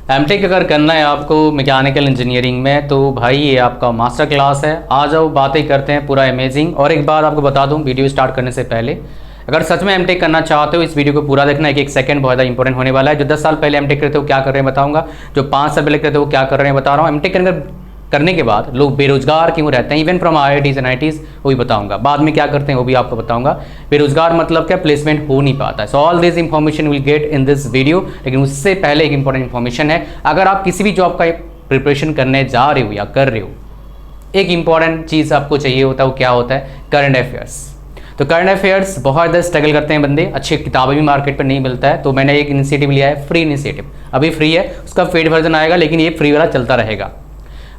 MTech अगर करना है आपको मैकेनिकल इंजीनियरिंग में तो भाई ये आपका मास्टर क्लास है। आ जाओ बातें करते हैं पूरा अमेजिंग। और एक बात आपको बता दूं वीडियो स्टार्ट करने से पहले, अगर सच में एमटेक करना चाहते हो इस वीडियो को पूरा देखना, एक एक सेकंड बहुत ज़्यादा इंपॉर्टेंट होने वाला है। जो 10 साल पहले एमटेक करते हो क्या कर रहे हैं बताऊंगा, जो 5 साल पहले करते हो क्या कर रहे हैं बता रहा हूँ। एमटेक करने के बाद लोग बेरोजगार क्यों रहते हैं, even from IITs and IITs, वो भी बताऊंगा। बाद में क्या करते हैं वो भी आपको बताऊंगा। बेरोजगार मतलब क्या, प्लेसमेंट हो नहीं पाता है। So all this information will get in this video. लेकिन उससे पहले एक इंपॉर्टेंट इन्फॉर्मेशन है, अगर आप किसी भी जॉब का प्रिपरेशन करने जा रहे हो या कर रहे हो, एक इंपॉर्टेंट चीज़ आपको चाहिए होता है, वो क्या होता है, करंट अफेयर्स। तो करंट अफेयर्स बहुत ज़्यादा स्ट्रगल करते हैं बंदे, अच्छी किताबें भी मार्केट पर नहीं मिलता है। तो मैंने एक इनिशिएटिव लिया है, फ्री इनिशिएटिव। अभी फ्री है, उसका पेड वर्जन आएगा, लेकिन ये फ्री वाला चलता रहेगा।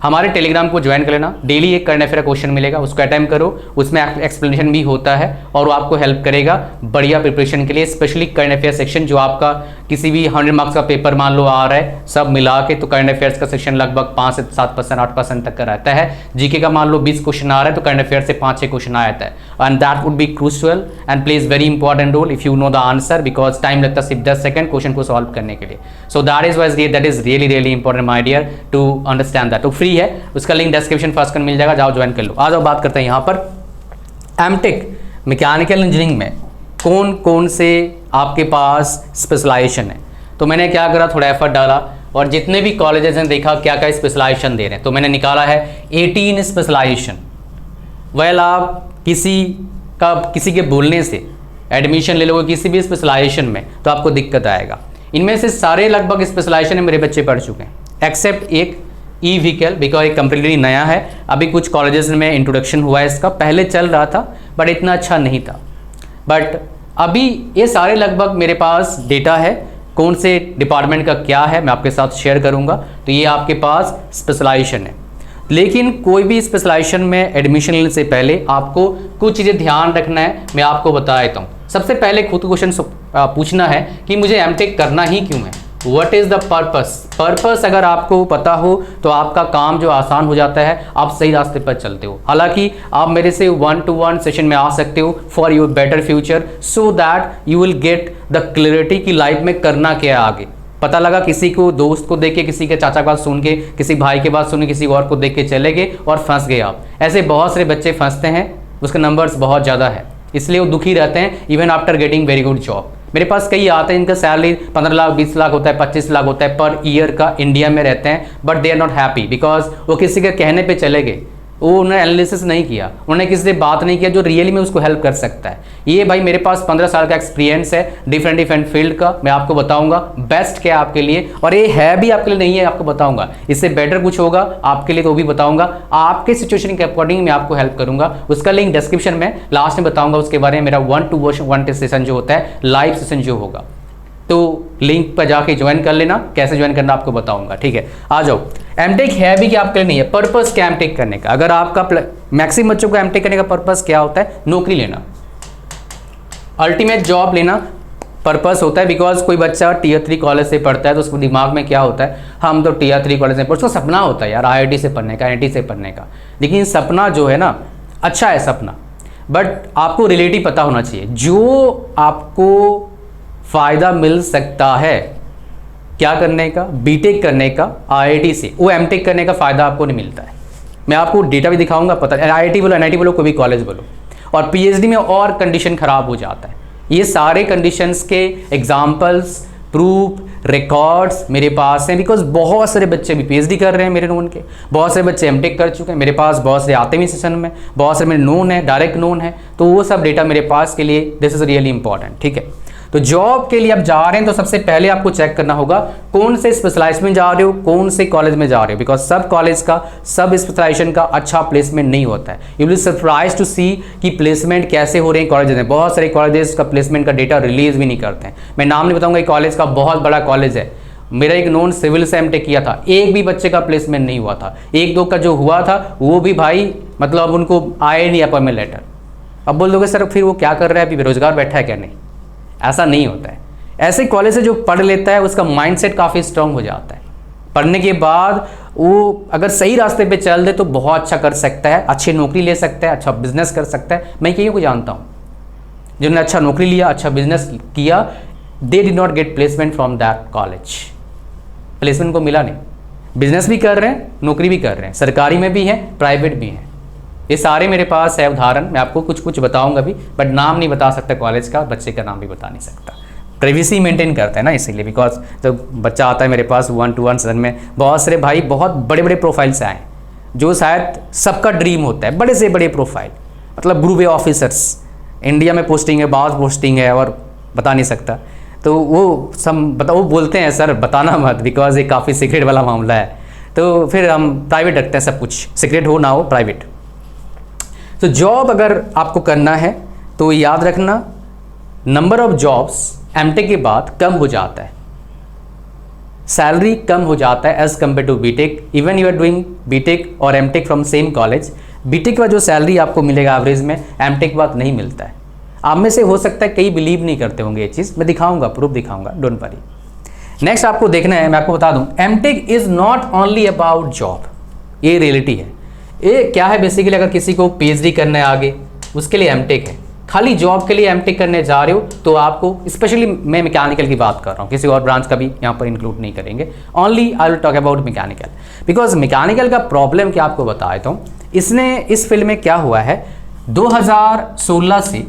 हमारे टेलीग्राम को ज्वाइन कर लेना, डेली एक करंट अफेयर क्वेश्चन मिलेगा, उसको अटेम्प्ट करो। उसमें एक्सप्लेनेशन भी होता है और वो आपको हेल्प करेगा बढ़िया प्रिपरेशन के लिए, स्पेशली करंट अफेयर सेक्शन। जो आपका किसी भी 100 मार्क्स का पेपर मान लो आ रहा है सब मिला के, तो करंट अफेयर्स का सेक्शन लगभग 5 से 7%, 8% तक का रहता है। जीके का मान लो 20 क्वेश्चन आ रहा है तो करंट अफेयर से 5-6 क्वेश्चन आ जाता है। And that would be crucial and plays very important role if you know the answer, because time लगता है सिर्फ 10 सेकंड क्वेश्चन को सॉल्व करने के लिए। So that is really important my dear to understand that. तो फ्री है, उसका लिंक डिस्क्रिप्शन फर्स्ट में मिल जाएगा, जाओ ज्वाइन कर लो। आ जाओ बात करते हैं यहाँ पर एमटेक मैकेनिकल इंजीनियरिंग में कौन कौन से आपके पास स्पेशलाइजेशन है। तो मैंने क्या करा, थोड़ा एफर्ट डाला और जितने भी कॉलेजेस हैं देखा क्या क्या स्पेशलाइजेशन दे रहे हैं। तो मैंने निकाला है 18 स्पेशलाइजेशन। वेल आप किसी के बोलने से एडमिशन ले लोगे किसी भी स्पेशलाइजेशन में तो आपको दिक्कत आएगा। इनमें से सारे लगभग स्पेशलाइजेशन में मेरे बच्चे पढ़ चुके हैं, एक्सेप्ट एक ई व्हीकल, बिकॉज एक कंप्लीटली नया है। अभी कुछ कॉलेजेस में इंट्रोडक्शन हुआ है इसका, पहले चल रहा था बट इतना अच्छा नहीं था। बट अभी ये सारे लगभग मेरे पास डेटा है, कौन से डिपार्टमेंट का क्या है मैं आपके साथ शेयर करूंगा। तो ये आपके पास स्पेशलाइजेशन है, लेकिन कोई भी स्पेशलाइजेशन में एडमिशन लेने से पहले आपको कुछ चीज़ें ध्यान रखना है, मैं आपको बता देता हूँ। सबसे पहले खुद क्वेश्चन पूछना है कि मुझे एमटेक करना ही क्यों है, व्हाट इज़ द पर्पस अगर आपको पता हो तो आपका काम जो आसान हो जाता है, आप सही रास्ते पर चलते हो। हालांकि आप मेरे से 1-to-1 सेशन में आ सकते हो for your better future, so that you will get the clarity की लाइफ में करना क्या है आगे। पता लगा किसी को दोस्त को देख के, किसी के चाचा की बात सुन के, किसी भाई की बात सुन के, किसी और को देख के चले गए और फंस गए आप। ऐसे बहुत सारे बच्चे फंसते हैं, उसके नंबर्स बहुत ज़्यादा है, इसलिए वो दुखी रहते हैं even after getting very good job. मेरे पास कई आते हैं, इनका सैलरी 15 लाख 20 लाख होता है, 25 लाख होता है पर ईयर का, इंडिया में रहते हैं, but they are not happy because वो किसी के कहने पे चले गए। वो उन्होंने एनालिसिस नहीं किया, उन्होंने किसी से बात नहीं किया जो रियली में उसको हेल्प कर सकता है। ये भाई मेरे पास 15 साल का एक्सपीरियंस है डिफरेंट फील्ड का, मैं आपको बताऊंगा बेस्ट क्या आपके लिए, और ये है भी आपके लिए, नहीं है आपको बताऊंगा। इससे बेटर कुछ होगा आपके लिए तो भी बताऊंगा, आपके सिचुएशन के अकॉर्डिंग मैं आपको हेल्प करूंगा। उसका लिंक डिस्क्रिप्शन में लास्ट में बताऊंगा। उसके बारे में मेरा 1-to-1 सेशन जो होता है, लाइव सेशन जो होगा, तो लिंक पर जाके ज्वाइन कर लेना। कैसे ज्वाइन करना आपको बताऊंगा, ठीक है। आ जाओ, एमटेक है भी कि आपके लिए नहीं है, पर्पस क्या एमटेक करने का। अगर आपका मैक्सिमम बच्चों को एमटेक करने का पर्पस क्या होता है, नौकरी लेना, अल्टीमेट जॉब लेना पर्पस होता है। बिकॉज कोई बच्चा Tier 3 कॉलेज से पढ़ता है तो उसके दिमाग में क्या होता है, हम तो Tier 3 कॉलेज से पढ़ते, उसका सपना होता है यार IIT से पढ़ने का, NIT से पढ़ने का। लेकिन सपना जो है ना, अच्छा है सपना, बट आपको रिलेटिव पता होना चाहिए। जो आपको फ़ायदा मिल सकता है क्या करने का, बीटेक करने का IIT से, वो एमटेक करने का फ़ायदा आपको नहीं मिलता है। मैं आपको डेटा भी दिखाऊंगा, पता IIT बोलो NIT बोलो कोई भी कॉलेज बोलो। और PhD में और कंडीशन ख़राब हो जाता है। ये सारे कंडीशंस के एग्जाम्पल्स, प्रूफ, रिकॉर्ड्स मेरे पास हैं, बिकॉज बहुत सारे बच्चे भी PhD कर रहे हैं मेरे नोन के, बहुत सारे बच्चे एमटेक कर चुके हैं मेरे पास, बहुत सारे आते भी सेशन में, बहुत सारे मेरे नोन है, डायरेक्ट नोन है। तो वो सब डेटा मेरे पास के लिए दिस इज़ रियली इंपॉर्टेंट, ठीक है। तो जॉब के लिए आप जा रहे हैं तो सबसे पहले आपको चेक करना होगा कौन से स्पेशलाइजेशन में जा रहे हो, कौन से कॉलेज में जा रहे हो। बिकॉज सब कॉलेज का, सब स्पेशलाइजेशन का अच्छा प्लेसमेंट नहीं होता है। यू विल सरप्राइज टू सी कि प्लेसमेंट कैसे हो रहे हैं कॉलेजेस में। बहुत सारे कॉलेजेस का प्लेसमेंट का डेटा रिलीज भी नहीं करते हैं। मैं नाम नहीं बताऊंगा, कॉलेज का बहुत बड़ा कॉलेज है, मेरा एक नोन सिविल से एमटेक किया था, एक भी बच्चे का प्लेसमेंट नहीं हुआ था। 1-2 का जो हुआ था वो भी भाई मतलब उनको आए नहीं अपॉइंटमेंट लेटर। अब बोल दोगे सर फिर वो क्या कर रहा है, अभी बेरोजगार बैठा है क्या? नहीं, ऐसा नहीं होता है। ऐसे कॉलेज से जो पढ़ लेता है उसका माइंडसेट काफ़ी स्ट्रांग हो जाता है। पढ़ने के बाद वो अगर सही रास्ते पे चल दे तो बहुत अच्छा कर सकता है, अच्छी नौकरी ले सकता है, अच्छा बिजनेस कर सकता है। मैं कईयों को जानता हूँ जिन्होंने अच्छा नौकरी लिया, अच्छा बिजनेस किया, they did not gate placement from that college. Placement को मिला नहीं। बिजनेस भी कर रहे हैं, नौकरी भी कर रहे हैं, सरकारी में भी हैं, प्राइवेट भी हैं। ये सारे मेरे पास है उदाहरण, मैं आपको कुछ कुछ बताऊंगा भी, बट नाम नहीं बता सकता कॉलेज का, बच्चे का नाम भी बता नहीं सकता। प्राइवेसी मेंटेन करते हैं ना इसीलिए, बिकॉज जब बच्चा आता है मेरे पास 1-to-1 सेशन में, बहुत सारे भाई बहुत बड़े बड़े प्रोफाइल से आए, जो शायद सबका ड्रीम होता है, बड़े से बड़े प्रोफाइल, मतलब ग्रुप ए ऑफिसर्स, इंडिया में पोस्टिंग है, बहुत पोस्टिंग है और बता नहीं सकता। तो वो वो बोलते हैं सर बताना मत, बिकॉज ये काफ़ी सीक्रेट वाला मामला है। तो फिर हम प्राइवेट रखते हैं, सब कुछ सीक्रेट हो ना हो प्राइवेट। तो जॉब अगर आपको करना है तो याद रखना, नंबर ऑफ जॉब्स एमटेक के बाद कम हो जाता है, सैलरी कम हो जाता है as compare to BTech. Even you are doing BTech और MTech from same college, BTech का जो सैलरी आपको मिलेगा एवरेज में, एमटेक के बाद नहीं मिलता है। आप में से हो सकता है कई बिलीव नहीं करते होंगे ये चीज़, मैं दिखाऊंगा, प्रूफ दिखाऊंगा, डोंट वरी। नेक्स्ट आपको देखना है, मैं आपको बता दूं, MTech is not only about job, ये रियलिटी है। ये क्या है बेसिकली, अगर किसी को पीएचडी करना है आगे, उसके लिए एमटेक है। खाली जॉब के लिए एमटेक करने जा रहे हो तो आपको, स्पेशली मैं मैकेनिकल की बात कर रहा हूँ, किसी और ब्रांच का भी यहाँ पर इंक्लूड नहीं करेंगे, only I will talk about mechanical. Because mechanical का प्रॉब्लम क्या आपको बता देता हूँ, इसने इस फील्ड में क्या हुआ है, 2016 से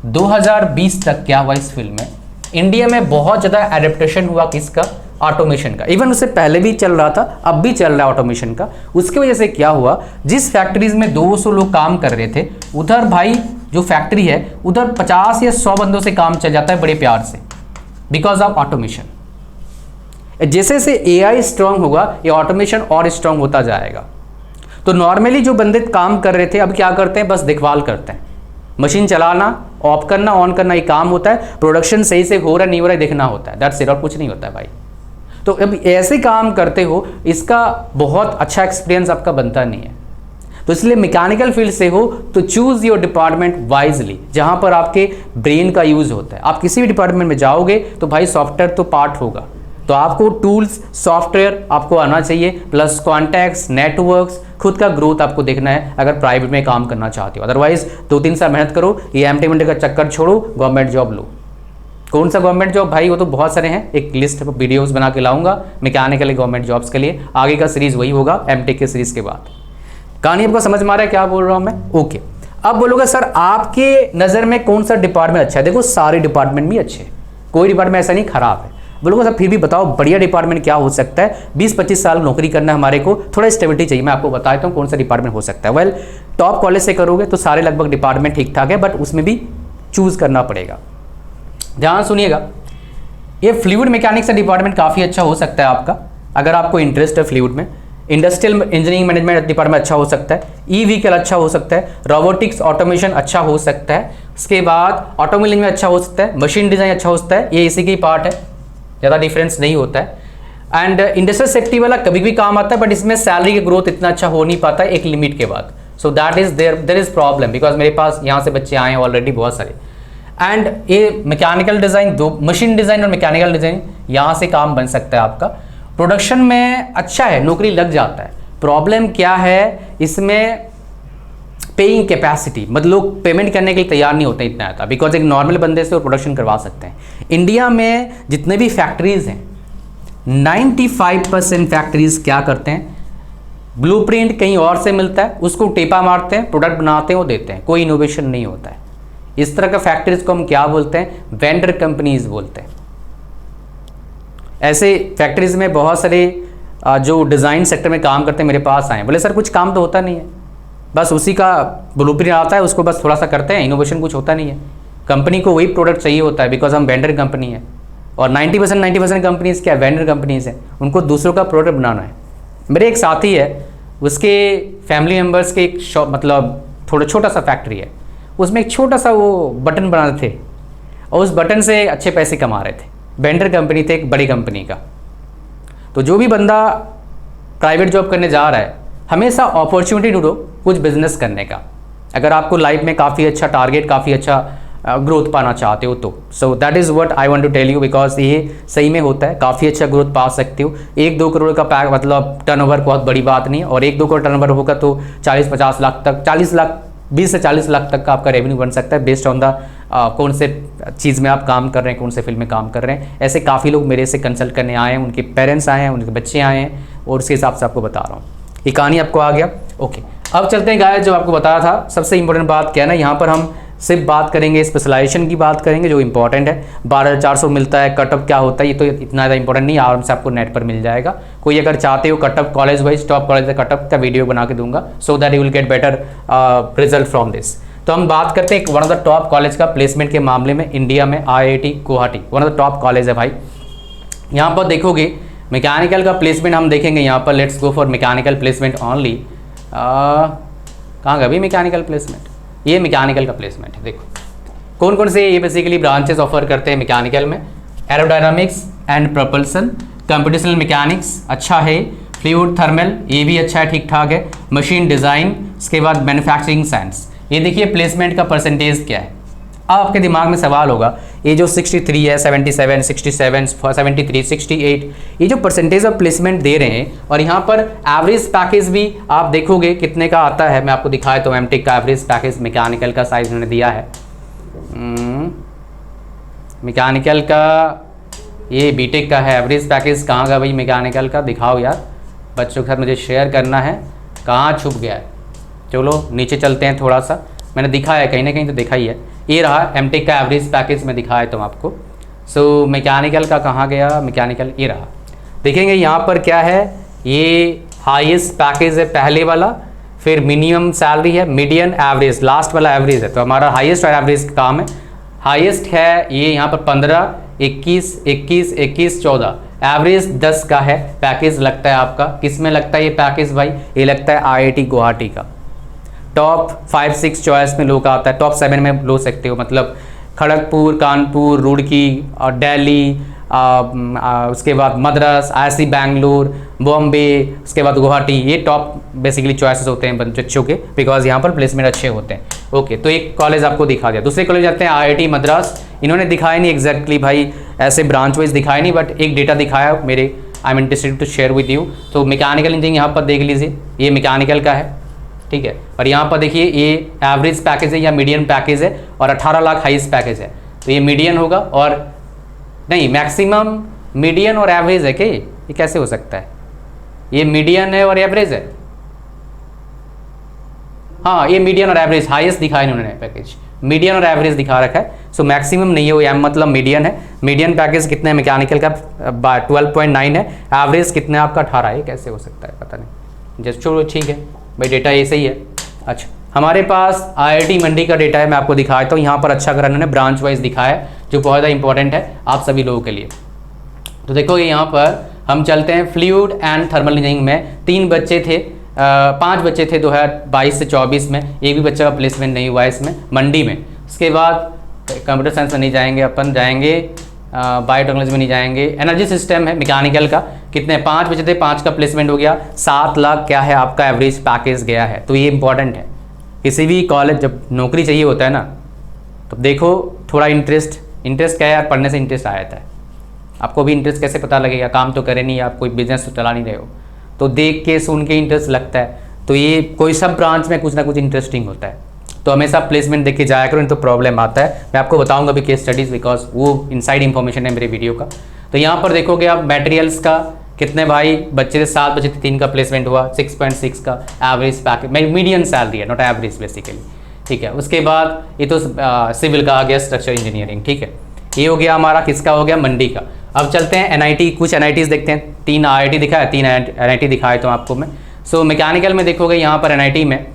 2020 तक क्या हुआ इस फील्ड में, इंडिया में बहुत ज़्यादा एडेप्टेशन हुआ किसका, ऑटोमेशन का। इवन उससे पहले भी चल रहा था, अब भी चल रहा है ऑटोमेशन का। उसकी वजह से क्या हुआ, जिस फैक्ट्रीज में 200 लोग काम कर रहे थे, उधर भाई जो फैक्ट्री है उधर 50 या 100 बंदों से काम चल जाता है बड़े प्यार से, बिकॉज ऑफ ऑटोमेशन। जैसे जैसे एआई स्ट्रांग होगा, ये ऑटोमेशन और स्ट्रांग होता जाएगा। तो नॉर्मली जो बंदे काम कर रहे थे अब क्या करते हैं, बस देखभाल करते हैं, मशीन चलाना, ऑफ करना, ऑन करना, ये काम होता है। प्रोडक्शन सही से हो रहा है नहीं हो रहा है देखना होता है, दैट्स इट, और कुछ नहीं होता है भाई। तो अब ऐसे काम करते हो, इसका बहुत अच्छा एक्सपीरियंस आपका बनता नहीं है। तो इसलिए मैकेनिकल फील्ड से हो तो चूज योर डिपार्टमेंट वाइजली, जहां पर आपके ब्रेन का यूज होता है। आप किसी भी डिपार्टमेंट में जाओगे तो भाई सॉफ्टवेयर तो पार्ट होगा, तो आपको टूल्स, सॉफ्टवेयर आपको आना चाहिए, प्लस कॉन्टैक्ट्स, नेटवर्क्स, खुद का ग्रोथ आपको देखना है अगर प्राइवेट में काम करना चाहते हो। अदरवाइज 2-3 साल मेहनत करो, ये एमटी का चक्कर छोड़ो, गवर्नमेंट जॉब लो। कौन सा गवर्नमेंट जॉब भाई, वो तो बहुत सारे हैं, एक लिस्ट वीडियोस बना के लाऊंगा मैकेनिकल गवर्नमेंट जॉब्स के लिए। आगे का सीरीज वही होगा एमटेक के सीरीज के बाद। कहानी आपको समझ में आ रहा है क्या बोल रहा हूं मैं? ओके। अब बोलोगे सर आपके नज़र में कौन सा डिपार्टमेंट अच्छा है? देखो सारे डिपार्टमेंट भी अच्छे हैं, कोई डिपार्टमेंट ऐसा नहीं खराब है। बोलोगे सर फिर भी बताओ बढ़िया डिपार्टमेंट क्या हो सकता है? 20-25 साल नौकरी करना है हमारे को, थोड़ा स्टेबिलिटी चाहिए, मैं आपको बता देता हूँ कौन सा डिपार्टमेंट हो सकता है। वेल, टॉप कॉलेज से करोगे तो सारे लगभग डिपार्टमेंट ठीक ठाक है, बट उसमें भी चूज करना पड़ेगा। ध्यान सुनिएगा, ये फ्लूइड मैकेनिक्स का डिपार्टमेंट काफ़ी अच्छा हो सकता है आपका, अगर आपको इंटरेस्ट है फ्लूइड में। इंडस्ट्रियल इंजीनियरिंग मैनेजमेंट डिपार्टमेंट अच्छा हो सकता है, ई व्हीकल अच्छा हो सकता है, रोबोटिक्स ऑटोमेशन अच्छा हो सकता है, उसके बाद ऑटोमोबाइल में अच्छा हो सकता है, मशीन डिज़ाइन अच्छा हो सकता है, ये इसी की पार्ट है, ज़्यादा डिफरेंस नहीं होता है। एंड इंडस्ट्रियल सेफ्टी वाला कभी भी काम आता है, बट इसमें सैलरी की ग्रोथ इतना अच्छा हो नहीं पाता है एक लिमिट के बाद। So that is there is problem, because मेरे पास यहाँ से बच्चे आए हैं ऑलरेडी बहुत सारे। एंड ये मैकेनिकल डिज़ाइन, दो मशीन डिज़ाइन और मैकेनिकल डिज़ाइन, यहाँ से काम बन सकता है आपका। प्रोडक्शन में अच्छा है, नौकरी लग जाता है। प्रॉब्लम क्या है इसमें, पेइंग कैपेसिटी, मतलब लोग पेमेंट करने के लिए तैयार नहीं होते इतना आता, बिकॉज एक नॉर्मल बंदे से वो प्रोडक्शन करवा सकते हैं। इंडिया में जितने भी फैक्ट्रीज हैं 95% फैक्ट्रीज क्या करते हैं, ब्लूप्रिंट कहीं और से मिलता है, उसको टेपा मारते हैं, प्रोडक्ट बनाते हैं, वो देते हैं, कोई इनोवेशन नहीं होता है। इस तरह का फैक्ट्रीज को हम क्या बोलते हैं, वेंडर कंपनीज बोलते हैं। ऐसे फैक्ट्रीज में बहुत सारे जो डिज़ाइन सेक्टर में काम करते हैं मेरे पास आए, बोले सर कुछ काम तो होता नहीं है, बस उसी का ब्लूप्रिंट आता है, उसको बस थोड़ा सा करते हैं, इनोवेशन कुछ होता नहीं है। कंपनी को वही प्रोडक्ट चाहिए होता है, बिकॉज हम वेंडर कंपनी है, और 90% कंपनीज क्या वेंडर कंपनीज हैं, उनको दूसरों का प्रोडक्ट बनाना है। मेरे एक साथी है, उसके फैमिली मेम्बर्स के एक शॉप, मतलब थोड़ा छोटा सा फैक्ट्री है, उसमें एक छोटा सा वो बटन बनाते थे, और उस बटन से अच्छे पैसे कमा रहे थे। वेंडर कंपनी थे एक बड़ी कंपनी का। तो जो भी बंदा प्राइवेट जॉब करने जा रहा है, हमेशा अपॉर्चुनिटी ढूंढो कुछ बिजनेस करने का, अगर आपको लाइफ में काफ़ी अच्छा टारगेट, काफ़ी अच्छा ग्रोथ पाना चाहते हो तो। So that is what I want to tell you, because ये सही में होता है, काफ़ी अच्छा ग्रोथ पा सकते हो। 1-2 करोड़ का मतलब टर्नओवर बहुत बड़ी बात नहीं है, और 1-2 करोड़ टर्नओवर होगा तो 40-50 लाख तक, 40 लाख 20 से 40 लाख तक का आपका रेवेन्यू बन सकता है बेस्ड ऑन द कौन से चीज़ में आप काम कर रहे हैं, कौन से फील्ड में काम कर रहे हैं। ऐसे काफ़ी लोग मेरे से कंसल्ट करने आए हैं, उनके पेरेंट्स आए हैं, उनके बच्चे आए हैं, और उसके हिसाब से आपको बता रहा हूँ। ये कहानी आपको आ गया। ओके, अब चलते हैं गाइस, जो आपको बताया था सबसे इंपॉर्टेंट बात क्या है ना, यहाँ पर हम सिर्फ बात करेंगे स्पेशलाइजेशन की बात करेंगे जो इंपॉर्टेंट है। 12,400 मिलता है, कट ऑफ क्या होता है ये तो इतना ज़्यादा इंपॉर्टेंट नहीं, आराम से आपको नेट पर मिल जाएगा। कोई अगर चाहते हो cut off college wise, top college का कट ऑफ का वीडियो बना के दूंगा, so that you will get better result from this. तो हम बात करते हैं one of the top college का प्लेसमेंट के मामले में इंडिया में, IIT Guwahati one of the top college है भाई। यहाँ पर देखोगे मैकेनिकल का प्लेसमेंट हम देखेंगे यहाँ पर, let's go for mechanical placement only. कहाँ का भी मैकेनिकल प्लेसमेंट, ये मैकेनिकल का प्लेसमेंट है। देखो कौन कौन से ये बेसिकली ब्रांचेस ऑफर करते हैं मैकेनिकल में। Aerodynamics and propulsion, computational mechanics अच्छा है, फ्लूइड थर्मल ये भी अच्छा है, ठीक ठाक है, मशीन डिज़ाइन, उसके बाद मैन्युफैक्चरिंग साइंस। ये देखिए प्लेसमेंट का परसेंटेज क्या है। अब आपके दिमाग में सवाल होगा ये जो 63 है, 77, 67, 73, 68, ये जो परसेंटेज ऑफ प्लेसमेंट दे रहे हैं, और यहाँ पर एवरेज पैकेज भी आप देखोगे कितने का आता है। मैं आपको दिखाया तो एमटेक का एवरेज पैकेज मैकेनिकल का साइज उन्होंने दिया है। मैकेनिकल का ये बीटेक का है एवरेज पैकेज, कहाँ का भाई मैकेनिकल का, दिखाओ यार बच्चों के साथ मुझे शेयर करना है, कहाँ छुप गया है। चलो नीचे चलते हैं थोड़ा सा, मैंने दिखाया है कहीं ना कहीं तो दिखा ही है। ये रहा एमटेक का एवरेज पैकेज में दिखाया है तुम आपको। सो मैकेनिकल का कहाँ गया, मैकेनिकल ये रहा। देखेंगे यहाँ पर क्या है, ये हाईएस्ट पैकेज है पहले वाला, फिर मिनिमम सैलरी है, मीडियन एवरेज, लास्ट वाला एवरेज है। तो हमारा हाईएस्ट और एवरेज काम है। हाईएस्ट है ये यहाँ पर 15, 21, 21, 21, 14, एवरेज 10 का है पैकेज लगता है आपका। किस में लगता है ये पैकेज भाई, ये लगता है IIT गुवाहाटी का। टॉप 5-6 चॉइस में लोग आता है, टॉप 7 में लो सकते हो, मतलब खड़गपुर, कानपुर, रुड़की और दिल्ली, उसके बाद मद्रास, IIT बैंगलोर, बॉम्बे, उसके बाद गुवाहाटी, ये टॉप बेसिकली चॉइसेस होते हैं बच्चों के, बिकॉज यहाँ पर प्लेसमेंट अच्छे होते हैं। ओके, तो एक कॉलेज आपको दिखा दिया। दूसरे कॉलेज जाते हैं IIT मद्रास। इन्होंने दिखाया नहीं एग्जैक्टली भाई, ऐसे ब्रांच वाइज दिखाया नहीं, बट एक डेटा दिखाया मेरे, I am interested to share with you. तो मैकेनिकल इंजीनियरिंग यहाँ पर देख लीजिए, ये मैकेनिकल का है, ठीक है। और यहाँ पर देखिए ये एवरेज पैकेज है या मीडियन पैकेज है, और 18 लाख हाईएस्ट पैकेज है, तो ये मीडियन होगा। और नहीं, मैक्सिमम मीडियन और एवरेज है क्या, ये कैसे हो सकता है, ये मीडियन है और एवरेज है। हाँ, ये मीडियन और एवरेज, हाईएस्ट दिखाया इन्होंने पैकेज, मीडियन और एवरेज दिखा रखा है। सो मैक्सिमम नहीं है वो, मतलब मीडियन है। मीडियन पैकेज कितना है मैकेनिकल का, 12.9 है, एवरेज कितना है आपका 18। ये कैसे हो सकता है पता नहीं, जस्ट चलो ठीक है भाई, डेटा ये सही है। अच्छा, हमारे पास IIT मंडी का डेटा है, मैं आपको दिखाता हूँ। यहाँ पर अच्छा कर इन्होंने ब्रांच वाइज दिखाया है, जो बहुत ज़्यादा इंपॉर्टेंट है आप सभी लोगों के लिए। तो देखो यहाँ पर हम चलते हैं फ्लूइड एंड थर्मल इंजीनियरिंग में 3 बच्चे थे, 5 बच्चे थे 2022 से 24 में, एक भी बच्चे का प्लेसमेंट नहीं हुआ है इसमें मंडी में। उसके बाद कंप्यूटर साइंस में नहीं जाएंगे अपन, जाएंगे बायोटेक्नोलॉजी में नहीं जाएंगे। एनर्जी सिस्टम है मैकेनिकल का, कितने 5 बचे थे, 5 का प्लेसमेंट हो गया, 7 लाख क्या है आपका एवरेज पैकेज गया है। तो ये इंपॉर्टेंट है, किसी भी कॉलेज जब नौकरी चाहिए होता है ना, तो देखो थोड़ा इंटरेस्ट क्या है यार, पढ़ने से इंटरेस्ट आ जाता है। आपको भी इंटरेस्ट कैसे पता लगेगा, काम तो करे नहीं, आप कोई बिजनेस तो चला नहीं रहे हो, तो देख के सुन के इंटरेस्ट लगता है। तो ये कोई सब ब्रांच में कुछ ना कुछ इंटरेस्टिंग होता है, तो हमेशा प्लेसमेंट देख के जाया करो, नहीं तो प्रॉब्लम आता है। मैं आपको बताऊंगा अभी केस स्टडीज़, बिकॉज वो इनसाइड इन्फॉर्मेशन है मेरे वीडियो का। तो यहाँ पर देखोगे आप मटेरियल्स का कितने भाई बच्चे थे, 7 बच्चे थे, 3 का प्लेसमेंट हुआ, 6.6 का एवरेज पैकेज, मीडियन सैलरी है, नॉट एवरेज बेसिकली, ठीक है। उसके बाद ये तो सिविल का आ गया, स्ट्रक्चर इंजीनियरिंग, ठीक है। ये हो गया हमारा, किसका हो गया, मंडी का। अब चलते हैं NIT, कुछ NITs देखते हैं। 3 IIT दिखाया, 3 NIT दिखाए तो आपको मैं। सो मैकेनिकल में देखोगे यहाँ पर NIT में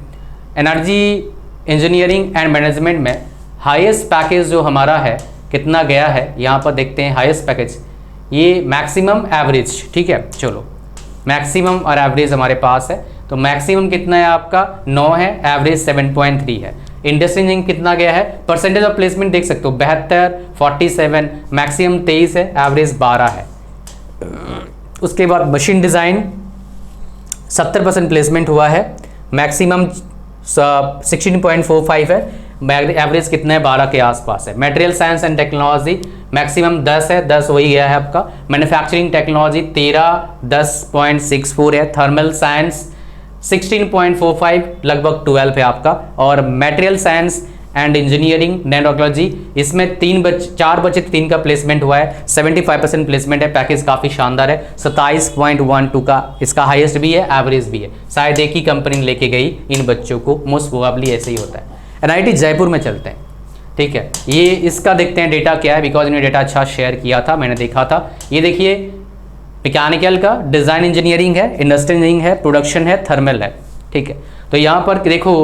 एनर्जी इंजीनियरिंग एंड मैनेजमेंट में हाईएस्ट पैकेज जो हमारा है कितना गया है, यहाँ पर देखते हैं हाईएस्ट पैकेज, ये मैक्सिमम एवरेज, ठीक है। चलो मैक्सिमम और एवरेज हमारे पास है, तो मैक्सिमम कितना है आपका 9 है, एवरेज 7.3 है। इंडस्ट्री इंजीनियरिंग कितना गया है, परसेंटेज ऑफ प्लेसमेंट देख सकते हो 72, 47, मैक्सिमम 23 है, एवरेज 12 है। उसके बाद मशीन डिज़ाइन 70% प्लेसमेंट हुआ है, मैक्सिमम 16.45 है, एवरेज कितना है 12 के आसपास है। Material science and technology maximum 10 है, 10 वही गया है आपका। मैन्युफैक्चरिंग टेक्नोलॉजी 13, 10.64 है। थर्मल साइंस 16.45 लगभग 12 है आपका। और material science and engineering nanotechnology, इसमें 4 बच्चे 3 का प्लेसमेंट हुआ है, 75% प्लेसमेंट है। पैकेज काफ़ी शानदार है, 27.12 का इसका हाईएस्ट भी है, एवरेज भी है। शायद एक ही कंपनी लेके गई इन बच्चों को, मोस्ट प्रोबेबली ऐसे ही होता है। NIT जयपुर में चलते हैं, ठीक है। ये इसका देखते हैं डेटा क्या है, बिकॉज इन्होंने डेटा अच्छा शेयर किया था, मैंने देखा था। ये देखिए मैकेनिकल का, डिज़ाइन इंजीनियरिंग है, इंडस्ट्रियल इंजीनियरिंग है, प्रोडक्शन है, थर्मल है, ठीक है। तो यहाँ पर देखो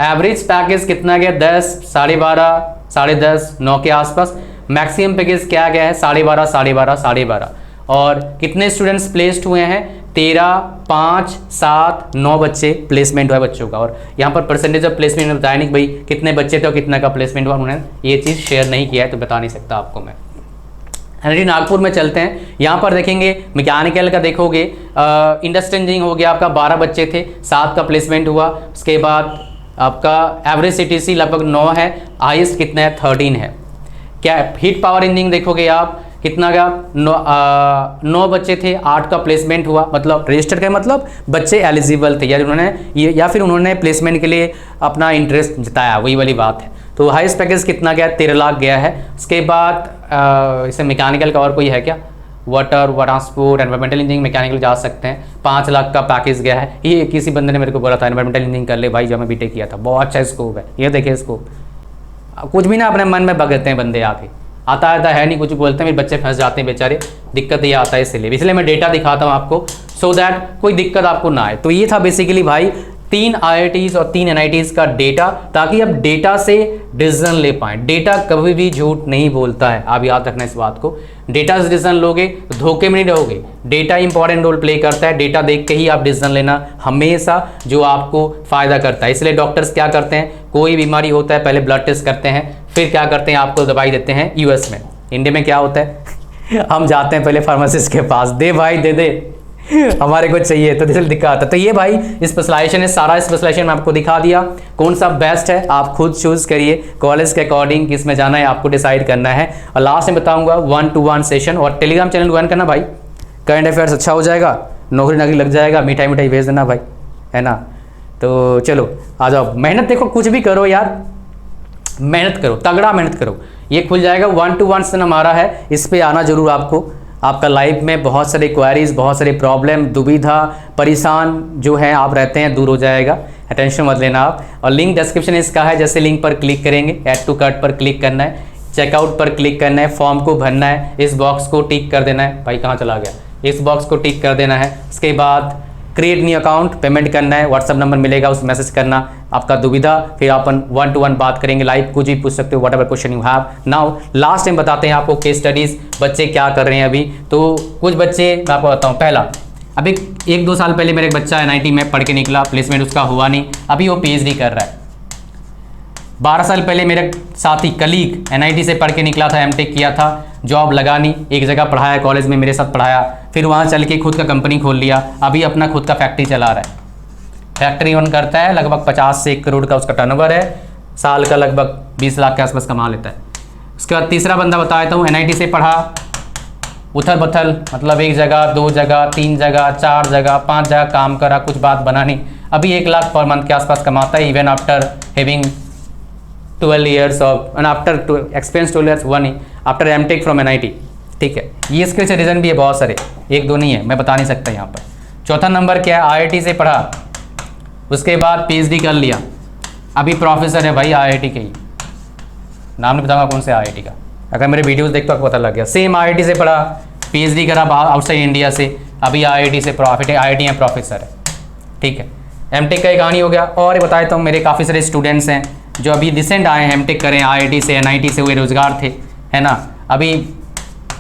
एवरेज पैकेज कितना गया, 10, 12.5, 10.5, 9 के आसपास। मैक्सिमम पैकेज क्या गया है, 12.5, 12.5, 12.5। और कितने स्टूडेंट्स प्लेस्ड हुए हैं, 13, 5, 7, 9 बच्चे प्लेसमेंट हुआ है बच्चों का। और यहाँ पर परसेंटेज ऑफ प्लेसमेंट ने बताया नहीं भाई कितने बच्चे थे और कितना का प्लेसमेंट हुआ, उन्होंने ये चीज़ शेयर नहीं किया है, तो बता नहीं सकता आपको मैं। NIT नागपुर में चलते हैं, यहाँ पर देखेंगे मैकेनिकल का देखोगे, इंडस्ट्रियल इंजीनियरिंग हो गया आपका, 12 बच्चे थे, 7 का प्लेसमेंट हुआ। उसके बाद आपका एवरेज CTC लगभग 9 है, हाईएस्ट कितना है, 13 है। क्या हीट पावर इंजीनियरिंग देखोगे आप, कितना का 9 बच्चे थे, 8 का प्लेसमेंट हुआ। मतलब रजिस्टर्ड का मतलब बच्चे एलिजिबल थे, या फिर उन्होंने प्लेसमेंट के लिए अपना इंटरेस्ट जताया, वही वाली बात है। तो हाईएस्ट पैकेज कितना गया, 13 लाख गया है। उसके बाद इसे मैकेनिकल का और कोई है क्या, water, transport, environmental engineering mechanical जा सकते हैं, 5 लाख का पैकेज गया है। ये किसी बंदे ने मेरे को बोला था एनवायरमेंटल इंजीनियरिंग कर ले भाई, जब मैं बीटेक किया था, बहुत अच्छा स्कोप है। ये देखिए स्कोप, कुछ भी ना अपने मन में बगते हैं बंदे आके, आता है नहीं, कुछ बोलते हैं, मेरे बच्चे फंस जाते हैं बेचारे, दिक्कत ये आता है। इसलिए मैं डेटा दिखाता हूँ आपको, सो दैट कोई दिक्कत आपको ना आए। तो ये था बेसिकली भाई 3 IITs और 3 NITs का डेटा, ताकि आप डेटा से डिसीजन ले पाएँ। डेटा कभी भी झूठ नहीं बोलता है, आप याद रखना इस बात को। डेटा से डिसीजन लोगे तो धोखे में नहीं रहोगे। डेटा इंपॉर्टेंट रोल प्ले करता है, डेटा देख के ही आप डिसीजन लेना हमेशा, जो आपको फायदा करता है। इसलिए डॉक्टर्स क्या करते हैं, कोई बीमारी होता है पहले ब्लड टेस्ट करते हैं, फिर क्या करते हैं, आपको दवाई देते हैं। US में, इंडिया में क्या होता है हम जाते हैं पहले फार्मासिस्ट के पास, दे भाई दे हमारे को चाहिए, तो दिक्कत आता है। तो ये भाई स्पेशलाइजेशन है, सारा स्पेशलाइजेशन आपको दिखा दिया। कौन सा बेस्ट है आप खुद चूज करिए, कॉलेज के अकॉर्डिंग किस में जाना है आपको डिसाइड करना है। और लास्ट में बताऊंगा 1-to-1 सेशन, और टेलीग्राम चैनल ज्वाइन करना भाई, करंट अफेयर्स अच्छा हो जाएगा, नौकरी लग जाएगा, मिठाई भेज देना भाई, है ना। तो चलो आ जाओ, मेहनत देखो, कुछ भी करो यार, मेहनत करो, तगड़ा मेहनत करो, ये खुल जाएगा। 1-to-1 सेशन हमारा है, इस पे आना जरूर आपको। आपका लाइफ में बहुत सारे क्वारीज, बहुत सारे प्रॉब्लम, दुविधा, परेशान जो है आप रहते हैं, दूर हो जाएगा, टेंशन मत लेना आप। और लिंक डिस्क्रिप्शन इसका है, जैसे लिंक पर क्लिक करेंगे, ऐड टू कार्ट पर क्लिक करना है, चेकआउट पर क्लिक करना है, फॉर्म को भरना है, इस बॉक्स को टिक कर देना है, भाई कहाँ चला गया, इस बॉक्स को टिक कर देना है। उसके बाद क्रिएट न्यू अकाउंट, पेमेंट करना है, व्हाट्सअप नंबर मिलेगा, उस मैसेज करना आपका दुविधा, फिर अपन 1-to-1 बात करेंगे, लाइव कुछ भी पूछ सकते हो, what ever question you have. Now last time बताते हैं आपको केस स्टडीज, बच्चे क्या कर रहे हैं अभी। तो कुछ बच्चे मैं आपको बताऊँ, पहला अभी 1-2 साल पहले मेरा एक बच्चा NIT में पढ़ के निकला, प्लेसमेंट उसका हुआ नहीं, अभी वो PhD कर रहा है। 12 साल पहले मेरा साथी कलीग NIT से पढ़ के निकला था, MTech किया था, जॉब लगा नहीं, एक जगह पढ़ाया, कॉलेज में मेरे साथ पढ़ाया, फिर वहाँ चल के खुद का कंपनी खोल लिया, अभी अपना खुद का फैक्ट्री चला रहा है। फैक्ट्री ओन करता है, लगभग 50 से 1 करोड़ का उसका टर्नओवर है, साल का लगभग 20 लाख के आसपास कमा लेता है। उसके बाद तीसरा बंदा बताया हूँ, NIT से पढ़ा, उथल पुथल, मतलब 1 जगह 2 जगह 3 जगह 4 जगह 5 जगह काम करा, कुछ बात बना नहीं, अभी 1 लाख पर मंथ के आसपास कमाता है, even after having 12 years of and after experience 12 years हुआ नहीं, आफ्टर MTech फ्रॉम NIT, ठीक है। ये इसके रीज़न भी है बहुत सारे, 1-2 नहीं है, मैं बता नहीं सकता यहाँ पर। चौथा नंबर क्या है, IIT से पढ़ा, उसके बाद PhD कर लिया, अभी प्रोफेसर है भाई IIT के ही, नाम नहीं बताऊंगा कौन से IIT का, अगर मेरे वीडियोस देखते तो आपको पता लग गया। सेम IIT से पढ़ा, PhD करा आउटसाइड इंडिया से, अभी IIT से IIT में प्रोफेसर है, ठीक है। MTech का एक कहानी हो गया। और बताया तो मेरे काफ़ी सारे स्टूडेंट्स हैं जो अभी रिसेंट आए हैं, MTech करें, IIT से NIT से, हुए बेरोजगार थे, है ना, अभी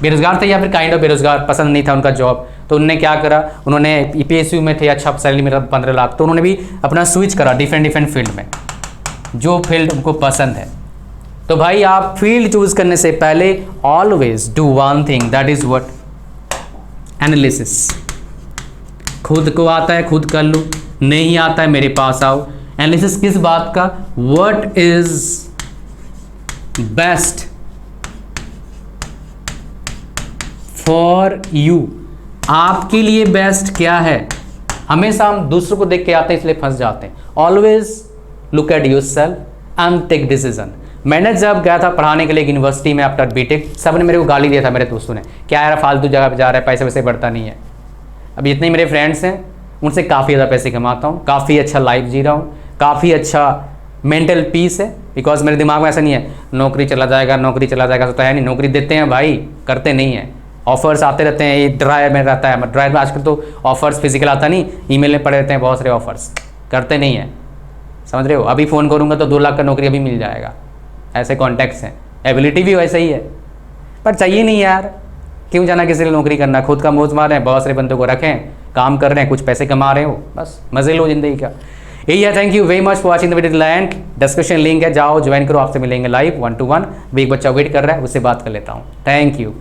बेरोजगार थे या फिर काइंड ऑफ बेरोजगार, पसंद नहीं था उनका जॉब, तो उन्होंने क्या करा, उन्होंने PSU में थे, अच्छा सैलरी मेरा 15 लाख, तो उन्होंने भी अपना स्विच करा डिफरेंट फील्ड में, जो फील्ड उनको पसंद है। तो भाई आप फील्ड चूज करने से पहले always do one thing, that is what, analysis. खुद को आता है खुद कर लो, नहीं आता है मेरे पास आओ। एनालिसिस किस बात का, what is best for you, आपके लिए बेस्ट क्या है, हमेशा हम दूसरों को देख के आते हैं इसलिए फंस जाते हैं। Always look at yourself and take decision. मैंने जब गया था पढ़ाने के लिए यूनिवर्सिटी में आफ्टर बीटेक, सब ने मेरे को गाली दिया था, मेरे दोस्तों ने, क्या यार फालतू जगह पे जा रहा है, पैसे वैसे बढ़ता नहीं है। अभी इतने मेरे फ्रेंड्स हैं, उनसे काफ़ी ज़्यादा पैसे कमाता हूँ, काफ़ी अच्छा लाइफ जी रहा हूँ, काफ़ी अच्छा मेंटल पीस है। बिकॉज मेरे दिमाग में ऐसा नहीं है नौकरी चला जाएगा, नौकरी चला जाएगा, तो है नहीं। नौकरी देते हैं भाई, करते नहीं है। ऑफर्स आते रहते हैं, ये ड्राइव में रहता है, ड्राइव में आजकल तो ऑफर्स फिजिकल आता नहीं, ईमेल में पड़े रहते हैं बहुत सारे ऑफर्स, करते नहीं है। समझ रहे हो? अभी फ़ोन करूँगा तो 2 लाख का नौकरी अभी मिल जाएगा, ऐसे कॉन्टैक्ट्स हैं। एबिलिटी भी वैसे ही है, पर चाहिए नहीं यार, क्यों जाना किसी लिए नौकरी करना। खुद का मौज मारें, बहुत सारे बंदों को रखें, काम कर रहे हैं, कुछ पैसे कमा रहे हो, बस मज़े लो ज़िंदगी का। यही है। Thank you very much for watching the video and description link है, जाओ ज्वाइन करो, आपसे मिलेंगे लाइव 1-to-1। भी एक बच्चा वेट कर रहा है, उससे बात कर लेता हूँ। Thank you.